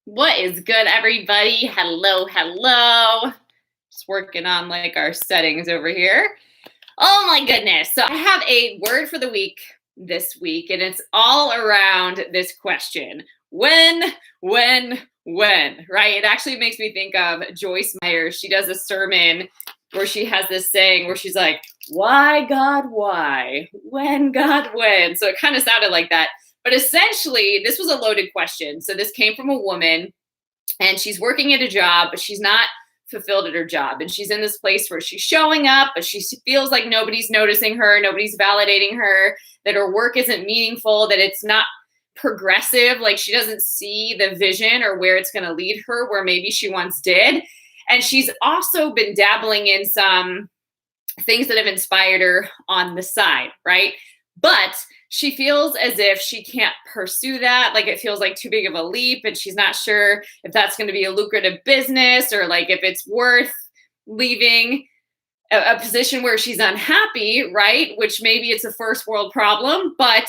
What is good, everybody? Hello, hello. Just working on like our settings over here. Oh my goodness. So I have a word for the week this week, and it's all around this question. When, right? It actually makes me think of Joyce Meyer. She does a sermon where she has this saying where she's like, why, God, why? When, God, when? So it kind of sounded like that. But essentially, this was a loaded question. So this came from a woman, and she's working at a job, but she's not fulfilled at her job. And she's in this place where she's showing up, but she feels like nobody's noticing her, nobody's validating her, that her work isn't meaningful, that it's not progressive. Like she doesn't see the vision or where it's going to lead her, where maybe she once did. And she's also been dabbling in some things that have inspired her on the side, right? But she feels as if she can't pursue that. Like it feels like too big of a leap, and she's not sure if that's going to be a lucrative business or like if it's worth leaving a position where she's unhappy, right? Which maybe it's a first world problem, but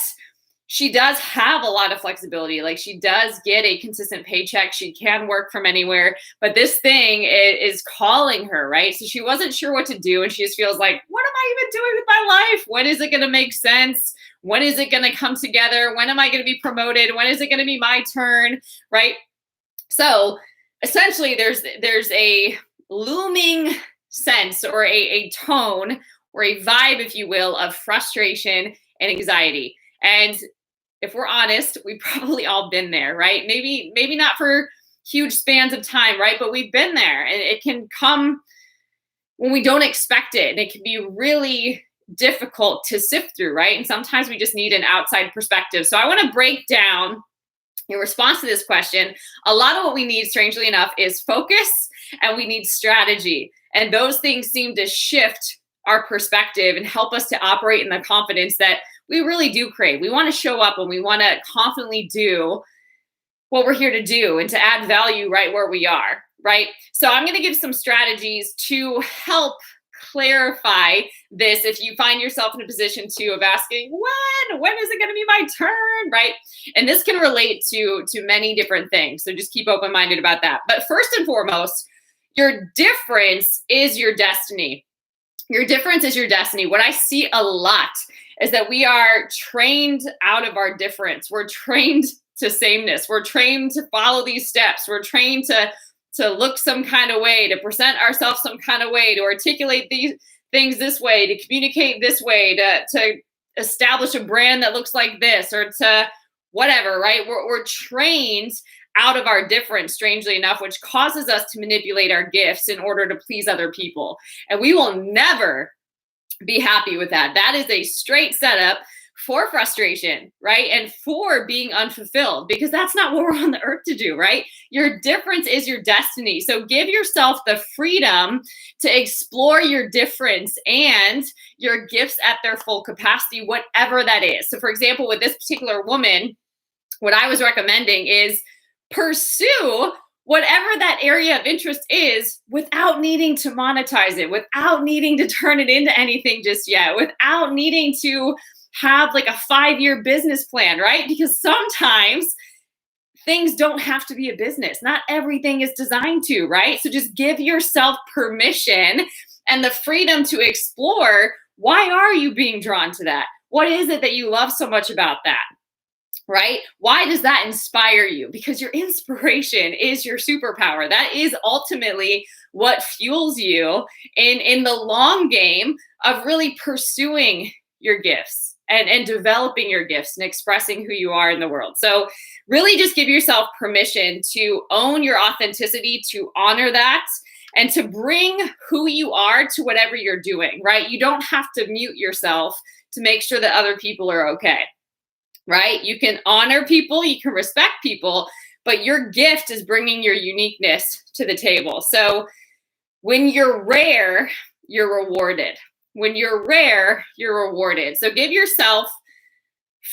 she does have a lot of flexibility. Like she does get a consistent paycheck. She can work from anywhere, but this thing is calling her, right? So she wasn't sure what to do. And she just feels like, what am I even doing with my life? When is it going to make sense? When is it going to come together? When am I going to be promoted? When is it going to be my turn? Right? So essentially there's a looming sense or a tone or a vibe, if you will, of frustration and anxiety. And if we're honest, we've probably all been there, right? Maybe not for huge spans of time, right? But we've been there, and it can come when we don't expect it. And it can be really difficult to sift through, right? And sometimes we just need an outside perspective. So I want to break down in response to this question. A lot of what we need, strangely enough, is focus, and we need strategy. And those things seem to shift our perspective and help us to operate in the confidence that we really do crave. We want to show up and we want to confidently do what we're here to do and to add value right where we are, right? So I'm going to give some strategies to help clarify this if you find yourself in a position of asking, when is it going to be my turn, right? And this can relate to many different things. So just keep open-minded about that. But first and foremost, your difference is your destiny. Your difference is your destiny. What I see a lot is that we are trained out of our difference. We're trained to sameness. We're trained to follow these steps. We're trained to look some kind of way, to present ourselves some kind of way, to articulate these things this way, to communicate this way, to establish a brand that looks like this, or to whatever, right? We're trained out of our difference, strangely enough, which causes us to manipulate our gifts in order to please other people. And we will never be happy with that. That is a straight setup for frustration, right? And for being unfulfilled, because that's not what we're on the earth to do, right? Your difference is your destiny. So give yourself the freedom to explore your difference and your gifts at their full capacity, whatever that is. So for example, with this particular woman, what I was recommending is pursue whatever that area of interest is without needing to monetize it, without needing to turn it into anything just yet, without needing to have like a 5-year business plan, right? Because sometimes things don't have to be a business. Not everything is designed to, right? So just give yourself permission and the freedom to explore, why are you being drawn to that? What is it that you love so much about that? Right? Why does that inspire you? Because your inspiration is your superpower. That is ultimately what fuels you in the long game of really pursuing your gifts and developing your gifts and expressing who you are in the world. So really just give yourself permission to own your authenticity, to honor that, and to bring who you are to whatever you're doing, right? You don't have to mute yourself to make sure that other people are okay. Right? You can honor people, you can respect people, but your gift is bringing your uniqueness to the table. So when you're rare, you're rewarded. When you're rare, you're rewarded. So give yourself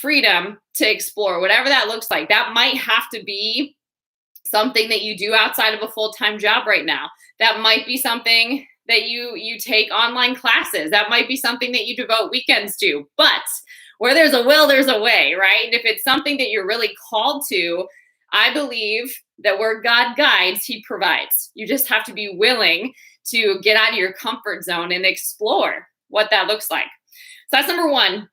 freedom to explore whatever that looks like. That might have to be something that you do outside of a full-time job right now. That might be something that you take online classes. That might be something that you devote weekends to. But where there's a will, there's a way, right? And if it's something that you're really called to, I believe that where God guides, he provides. You just have to be willing to get out of your comfort zone and explore what that looks like. So that's number one.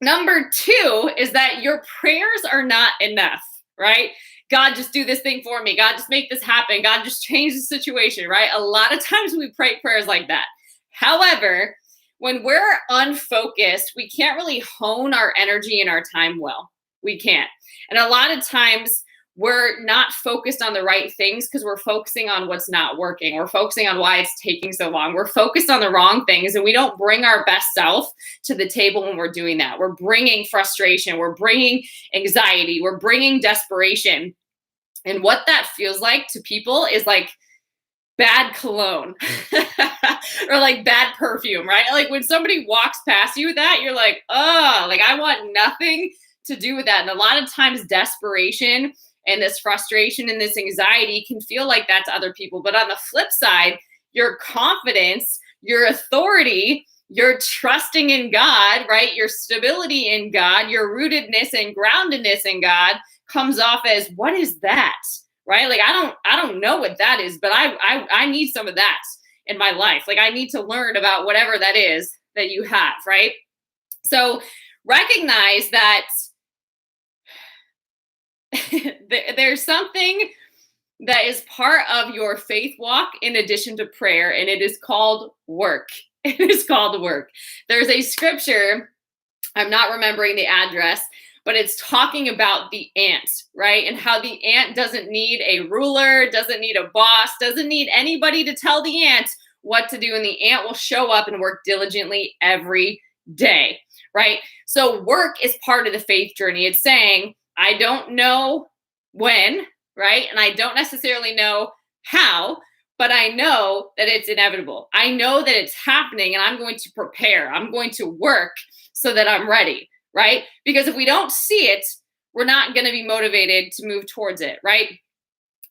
Number two is that your prayers are not enough, right? God, just do this thing for me. God, just make this happen. God, just change the situation, right? A lot of times we pray prayers like that. However, when we're unfocused, we can't really hone our energy and our time well. We can't. And a lot of times we're not focused on the right things because we're focusing on what's not working. We're focusing on why it's taking so long. We're focused on the wrong things, and we don't bring our best self to the table when we're doing that. We're bringing frustration. We're bringing anxiety. We're bringing desperation. And what that feels like to people is like bad cologne or like bad perfume, right? Like when somebody walks past you with that, you're like, oh, like I want nothing to do with that. And a lot of times desperation and this frustration and this anxiety can feel like that to other people. But on the flip side, your confidence, your authority, your trusting in God, right? Your stability in God, your rootedness and groundedness in God comes off as, what is that? Right? Like, I don't know what that is, but I need some of that in my life. Like, I need to learn about whatever that is that you have, right? So recognize that there's something that is part of your faith walk in addition to prayer, and it is called work. It is called work. There's a scripture, I'm not remembering the address, but it's talking about the ant, right? And how the ant doesn't need a ruler, doesn't need a boss, doesn't need anybody to tell the ant what to do. And the ant will show up and work diligently every day, right? So work is part of the faith journey. It's saying, I don't know when, right? And I don't necessarily know how, but I know that it's inevitable. I know that it's happening, and I'm going to prepare. I'm going to work so that I'm ready. Right? Because if we don't see it, we're not going to be motivated to move towards it, right?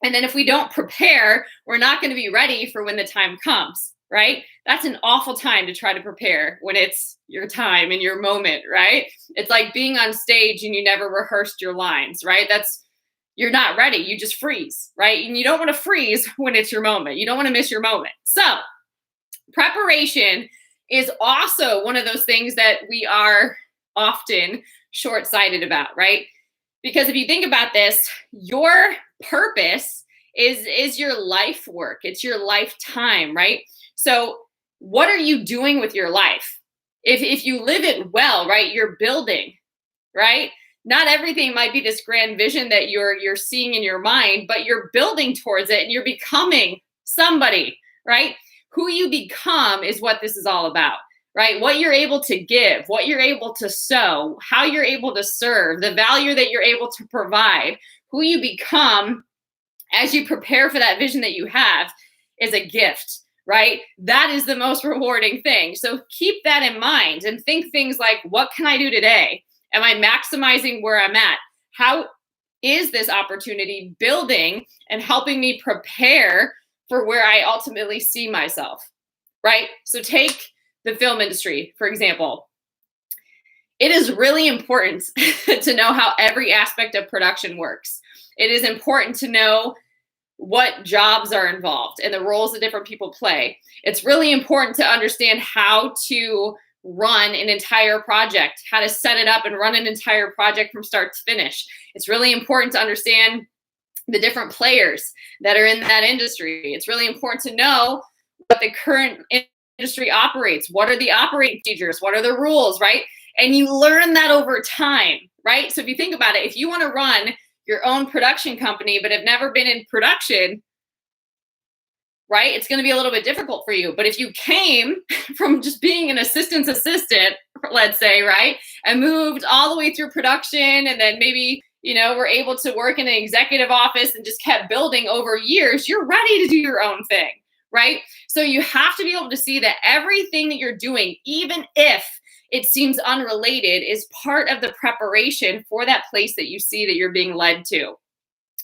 And then if we don't prepare, we're not going to be ready for when the time comes, right? That's an awful time to try to prepare when it's your time and your moment, right? It's like being on stage and you never rehearsed your lines, right? You're not ready. You just freeze, right? And you don't want to freeze when it's your moment. You don't want to miss your moment. So preparation is also one of those things that we are often short-sighted about, right? Because if you think about this, your purpose is your life work. It's your lifetime, right? So what are you doing with your life? If you live it well, right, you're building, right? Not everything might be this grand vision that you're seeing in your mind, but you're building towards it and you're becoming somebody, right? Who you become is what this is all about. Right? What you're able to give, what you're able to sow, how you're able to serve, the value that you're able to provide, who you become as you prepare for that vision that you have is a gift, right? That is the most rewarding thing. So keep that in mind and think things like, what can I do today? Am I maximizing where I'm at? How is this opportunity building and helping me prepare for where I ultimately see myself, right? So take the film industry, for example. It is really important to know how every aspect of production works. It is important to know what jobs are involved and the roles that different people play. It's really important to understand how to run an entire project, how to set it up and run an entire project from start to finish. It's really important to understand the different players that are in that industry. It's really important to know what the current industry operates. What are the operating procedures? What are the rules, right? And you learn that over time, right? So if you think about it, if you want to run your own production company, but have never been in production, right? It's going to be a little bit difficult for you. But if you came from just being an assistant, let's say, right? And moved all the way through production and then maybe, were able to work in an executive office and just kept building over years, you're ready to do your own thing. Right? So you have to be able to see that everything that you're doing, even if it seems unrelated, is part of the preparation for that place that you see that you're being led to.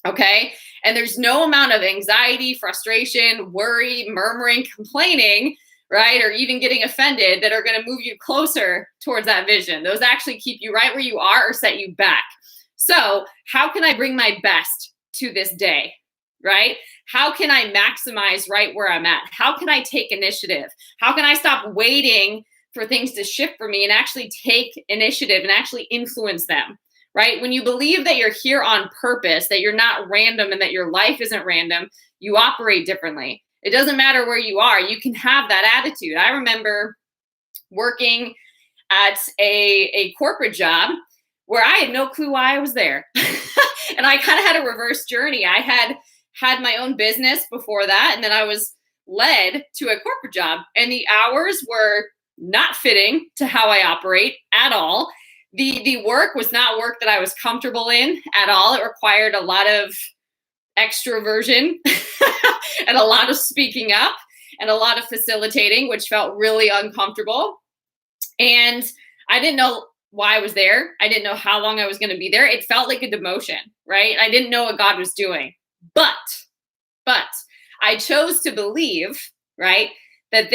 Okay? And there's no amount of anxiety, frustration, worry, murmuring, complaining, right? Or even getting offended that are going to move you closer towards that vision. Those actually keep you right where you are or set you back. So how can I bring my best to this day, right? How can I maximize right where I'm at? How can I take initiative? How can I stop waiting for things to shift for me and actually take initiative and actually influence them, right? When you believe that you're here on purpose, that you're not random and that your life isn't random, you operate differently. It doesn't matter where you are. You can have that attitude. I remember working at a corporate job where I had no clue why I was there. And I kind of had a reverse journey. I had my own business before that, and then I was led to a corporate job, and the hours were not fitting to how I operate at all. The work was not work that I was comfortable in at all. It required a lot of extroversion and a lot of speaking up and a lot of facilitating, which felt really uncomfortable. And I didn't know why I was there. I didn't know how long I was going to be there. It felt like a demotion, right? I didn't know what God was doing. But I chose to believe, right, that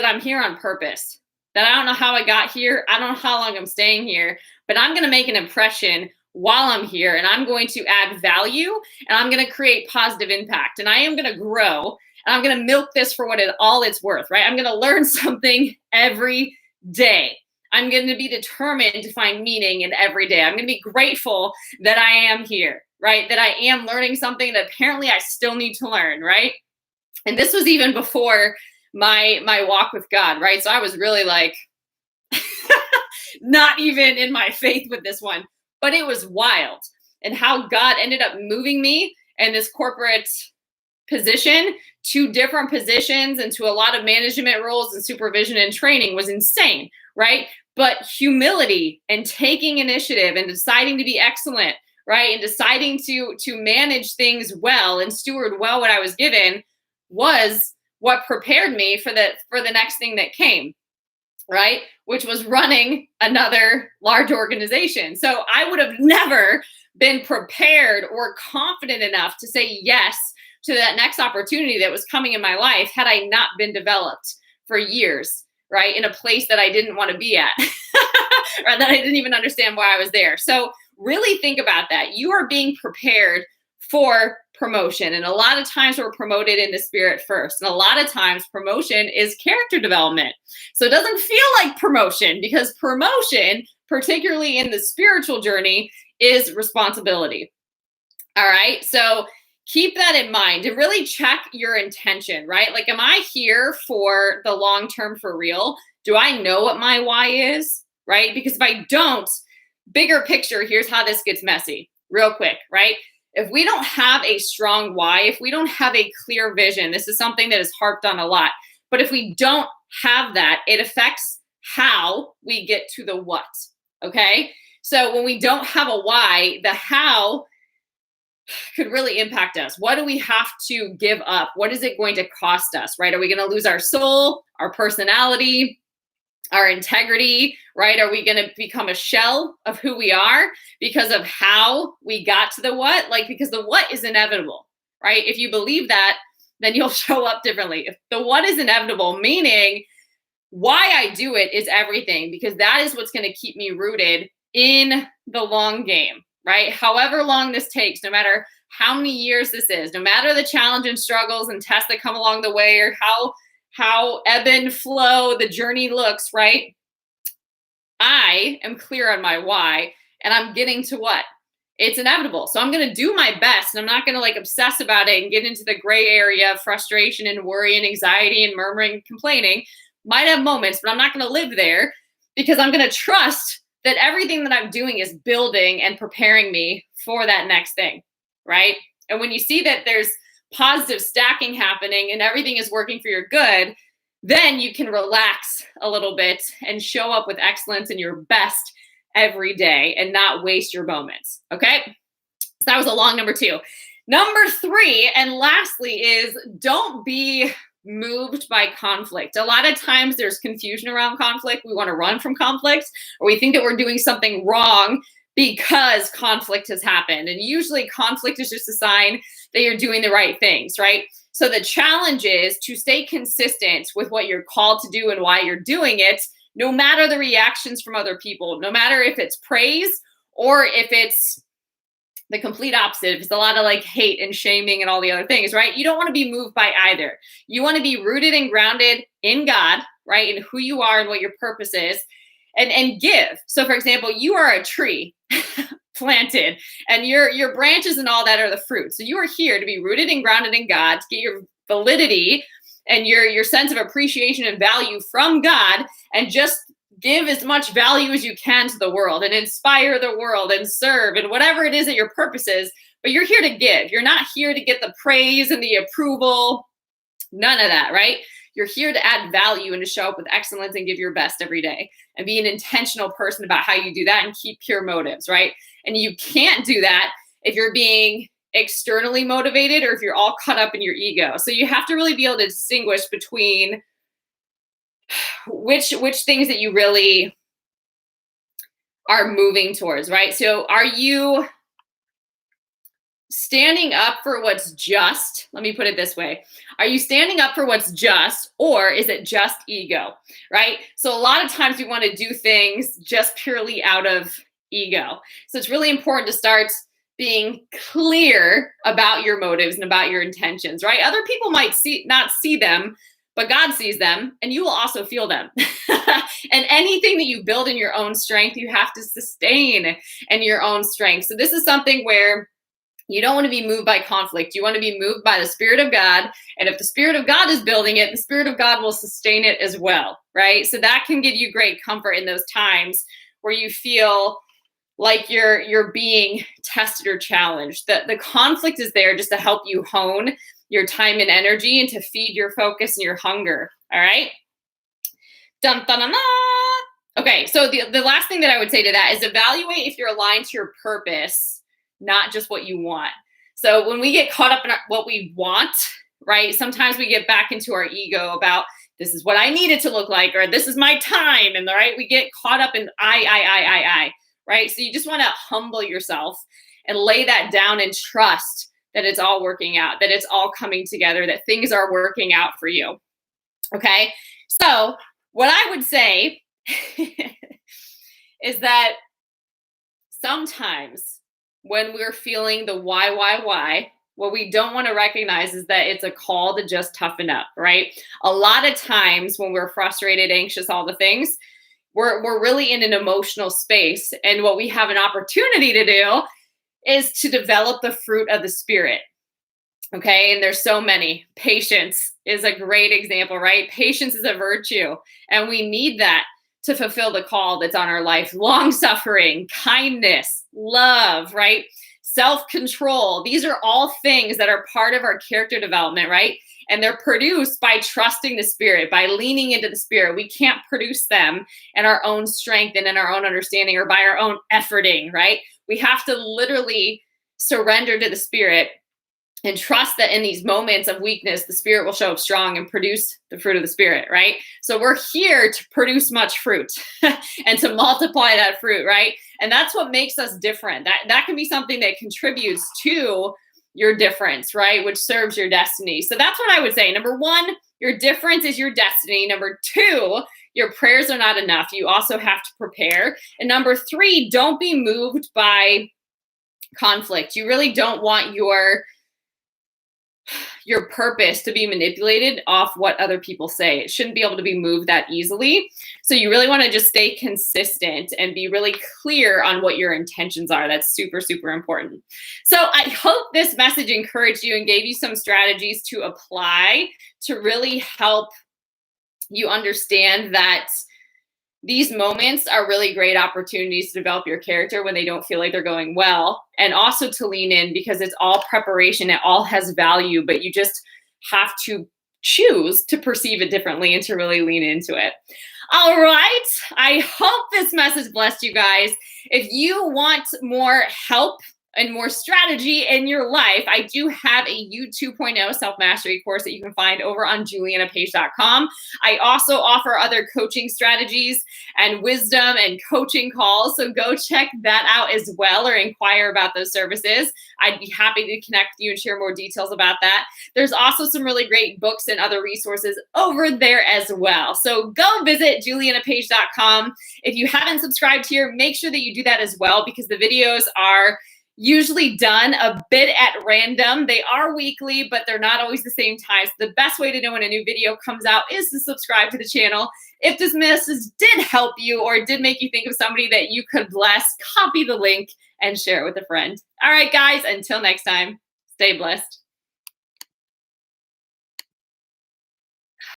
I'm here on purpose, that I don't know how I got here. I don't know how long I'm staying here, but I'm going to make an impression while I'm here, and I'm going to add value, and I'm going to create positive impact, and I am going to grow, and I'm going to milk this for all it's worth, right? I'm going to learn something every day. I'm going to be determined to find meaning in every day. I'm going to be grateful that I am here, right? That I am learning something that apparently I still need to learn, right? And this was even before my walk with God, right? So I was really like not even in my faith with this one, but it was wild. And how God ended up moving me in this corporate position to different positions and to a lot of management roles and supervision and training was insane, right? But humility and taking initiative and deciding to be excellent, right? And deciding to manage things well and steward well what I was given was what prepared me for the next thing that came, right? Which was running another large organization. So I would have never been prepared or confident enough to say yes to that next opportunity that was coming in my life had I not been developed for years, right? In a place that I didn't want to be at, or that I didn't even understand why I was there. So really think about that. You are being prepared for promotion. And a lot of times we're promoted in the spirit first. And a lot of times promotion is character development. So it doesn't feel like promotion, because promotion, particularly in the spiritual journey, is responsibility. All right. So keep that in mind and really check your intention, right? Like, am I here for the long term for real? Do I know what my why is, right? Because if I don't, bigger picture, here's how this gets messy real quick, right? If we don't have a strong why, if we don't have a clear vision, this is something that is harped on a lot, but if we don't have that, it affects how we get to the what, okay? So when we don't have a why, the how could really impact us. What do we have to give up? What is it going to cost us, right? Are we going to lose our soul, our personality, our integrity, right? Are we going to become a shell of who we are because of how we got to the what? Like, because the what is inevitable, right? If you believe that, then you'll show up differently. If the what is inevitable, meaning why I do it is everything, because that is what's going to keep me rooted in the long game, right? However long this takes, no matter how many years this is, no matter the challenge and struggles and tests that come along the way, or how ebb and flow the journey looks, right? I am clear on my why, and I'm getting to what? It's inevitable. So I'm going to do my best, and I'm not going to like obsess about it and get into the gray area of frustration and worry and anxiety and murmuring and complaining. Might have moments, but I'm not going to live there, because I'm going to trust that everything that I'm doing is building and preparing me for that next thing, right? And when you see that there's positive stacking happening and everything is working for your good, then you can relax a little bit and show up with excellence and your best every day and not waste your moments. Okay. So that was a long number 2. Number 3, and lastly, is don't be moved by conflict. A lot of times there's confusion around conflict. We want to run from conflict, or we think that we're doing something wrong because conflict has happened. And usually conflict is just a sign that you're doing the right things, right? So the challenge is to stay consistent with what you're called to do and why you're doing it, no matter the reactions from other people, no matter if it's praise or if it's the complete opposite, if it's a lot of like hate and shaming and all the other things, right? You don't want to be moved by either. You want to be rooted and grounded in God, right? And who you are and what your purpose is, and give. So for example, you are a tree planted, and your branches and all that are the fruit. So you are here to be rooted and grounded in God, to get your validity and your sense of appreciation and value from God, and just give as much value as you can to the world and inspire the world and serve and whatever it is that your purpose is. But you're here to give. You're not here to get the praise and the approval. None of that, right? You're here to add value and to show up with excellence and give your best every day and be an intentional person about how you do that and keep pure motives, right? And you can't do that if you're being externally motivated or if you're all caught up in your ego. So you have to really be able to distinguish between which things that you really are moving towards, right? So are you standing up for what's just? Let me put it this way. Are you standing up for what's just, or is it just ego, right? So a lot of times we want to do things just purely out of ego. So it's really important to start being clear about your motives and about your intentions, right? Other people might not see them, but God sees them, and you will also feel them. And anything that you build in your own strength, you have to sustain in your own strength. So this is something where you don't want to be moved by conflict. You want to be moved by the Spirit of God. And if the Spirit of God is building it, the Spirit of God will sustain it as well, right? So that can give you great comfort in those times where you feel like you're being tested or challenged. The conflict is there just to help you hone your time and energy and to feed your focus and your hunger. All right. Dun, dun, dun, dun. Okay. So the last thing that I would say to that is evaluate if you're aligned to your purpose, not just what you want. So when we get caught up in what we want, right? Sometimes we get back into our ego about this is what I need it to look like, or this is my time. And right, we get caught up in I, right? So you just want to humble yourself and lay that down and trust that it's all working out, that it's all coming together, that things are working out for you. Okay. So what I would say is that sometimes when we're feeling the why, what we don't want to recognize is that it's a call to just toughen up, right? A lot of times when we're frustrated, anxious, all the things, we're really in an emotional space. And what we have an opportunity to do is to develop the fruit of the Spirit. Okay. And there's so many. Patience is a great example, right? Patience is a virtue, and we need that to fulfill the call that's on our life. Long suffering, kindness, love, right? Self-control. These are all things that are part of our character development, right? And they're produced by trusting the Spirit, by leaning into the Spirit. We can't produce them in our own strength and in our own understanding or by our own efforting, right? We have to literally surrender to the Spirit and trust that in these moments of weakness, the Spirit will show up strong and produce the fruit of the Spirit, right? So we're here to produce much fruit and to multiply that fruit, right? And that's what makes us different. That can be something that contributes to your difference, right? Which serves your destiny. So that's what I would say. Number one, your difference is your destiny. Number two, your prayers are not enough. You also have to prepare. And number three, don't be moved by conflict. You really don't want your purpose to be manipulated off what other people say. It shouldn't be able to be moved that easily. So you really want to just stay consistent and be really clear on what your intentions are. That's super, super important. So I hope this message encouraged you and gave you some strategies to apply to really help you understand that these moments are really great opportunities to develop your character when they don't feel like they're going well, and also to lean in because it's all preparation. It all has value, but you just have to choose to perceive it differently and to really lean into it. All right. I hope this message blessed you guys. If you want more help and more strategy in your life, I do have a U 2.0 self-mastery course that you can find over on julianapage.com. I also offer other coaching strategies and wisdom and coaching calls. So go check that out as well, or inquire about those services. I'd be happy to connect with you and share more details about that. There's also some really great books and other resources over there as well. So go visit julianapage.com. If you haven't subscribed here, make sure that you do that as well, because the videos are usually done a bit at random. They are weekly, but they're not always the same time. So the best way to know when a new video comes out is to subscribe to the channel. If this message did help you or did make you think of somebody that you could bless, copy the link and share it with a friend. All right, guys, until next time, stay blessed.